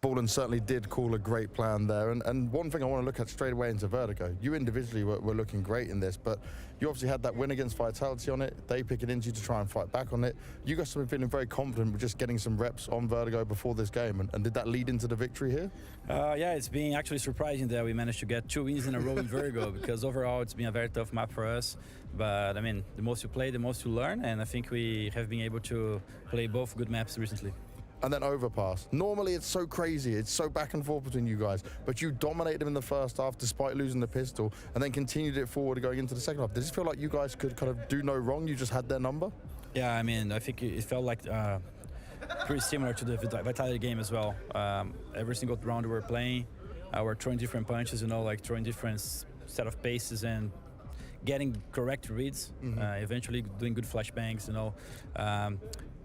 FalleN's certainly did call a great plan there. And one thing I want to look at straight away into Vertigo, you individually were looking great in this, but you obviously had that win against Vitality on it. They pick it into you to try and fight back on it. You guys have been feeling very confident with just getting some reps on Vertigo before this game, and did that lead into the victory here? Yeah, it's been actually surprising that we managed to get 2 wins in a row in Vertigo, because overall it's been a very tough map for us. But I mean, the most you play, the most you learn, and I think we have been able to play both good maps recently. And then Overpass. Normally it's so crazy, it's so back and forth between you guys, but you dominated them in the first half despite losing the pistol, and then continued it forward going into the second half. Does it feel like you guys could kind of do no wrong, you just had their number? Yeah, I mean, I think it felt like pretty similar to the Vitality game as well. Every single round we were playing, we're throwing different punches, like throwing different set of paces and getting correct reads, eventually doing good flashbangs,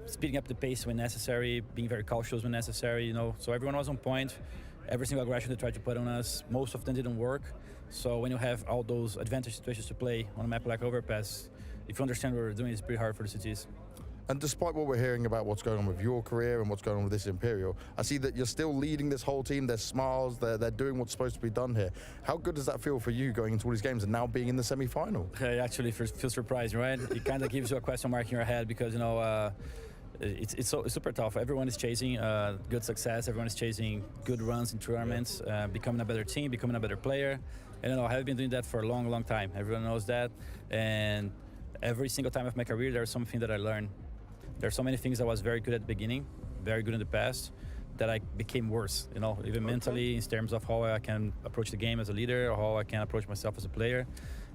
speeding up the pace when necessary, being very cautious when necessary, So everyone was on point. Every single aggression they tried to put on us, most of them didn't work. So when you have all those advantage situations to play on a map like Overpass, if you understand what we're doing, it's pretty hard for the CTs. And despite what we're hearing about what's going on with your career and what's going on with this Imperial, I see that you're still leading this whole team. There's smiles, they're doing what's supposed to be done here. How good does that feel for you going into all these games and now being in the semi-final? I actually feel surprised, right? It kind of gives you a question mark in your head because, it's super tough. Everyone is chasing good success. Everyone is chasing good runs in tournaments, becoming a better team, becoming a better player. And I have been doing that for a long, long time. Everyone knows that. And every single time of my career, there's something that I learn. There's so many things I was very good at the beginning, very good in the past, that I became worse, even mentally, in terms of how I can approach the game as a leader, or how I can approach myself as a player.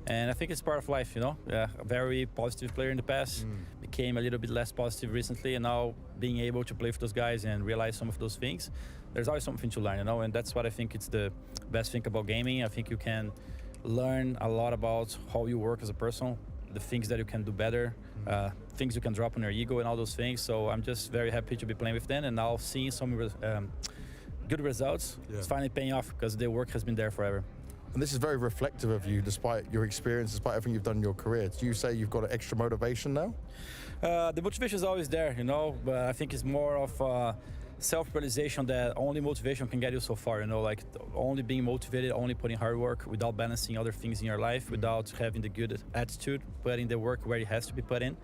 And I think it's part of life, a very positive player in the past, became a little bit less positive recently, and now being able to play with those guys and realize some of those things, there's always something to learn, and that's what I think it's the best thing about gaming. I think you can learn a lot about how you work as a person, the things that you can do better, things you can drop on your ego and all those things. So I'm just very happy to be playing with them and now seeing some good results. Yeah. It's finally paying off because the work has been there forever. And this is very reflective of you, despite your experience, despite everything you've done in your career. Do you say you've got an extra motivation now? The motivation is always there, but I think it's more of self-realization that only motivation can get you so far, like only being motivated, only putting hard work without balancing other things in your life, without having the good attitude, putting the work where it has to be put in.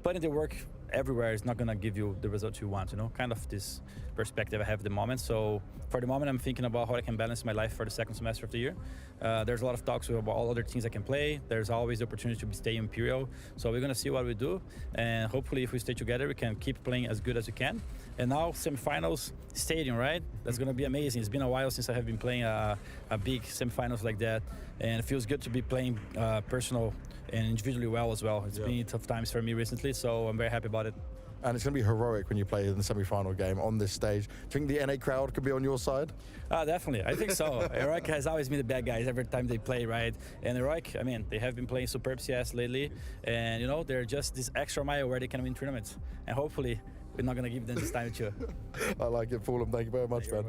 Putting the work everywhere is not going to give you the results you want, kind of this perspective I have at the moment. So for the moment, I'm thinking about how I can balance my life for the second semester of the year. There's a lot of talks about all other teams I can play. There's always the opportunity to stay Imperial. So we're going to see what we do. And hopefully if we stay together, we can keep playing as good as we can. And now semifinals, stadium, right? That's going to be amazing. It's been a while since I have been playing a big semifinals like that. And it feels good to be playing personal and individually well as well. It's been tough times for me recently, so I'm very happy about it. And it's going to be heroic when you play in the semi-final game on this stage. Do you think the NA crowd could be on your side? Definitely, I think so. Heroic has always been the bad guys every time they play, right? And Heroic, I mean, they have been playing superb CS lately, and they're just this extra mile where they can win tournaments. And hopefully, we're not going to give them this time too. I like it, FalleN. Thank you very much, man.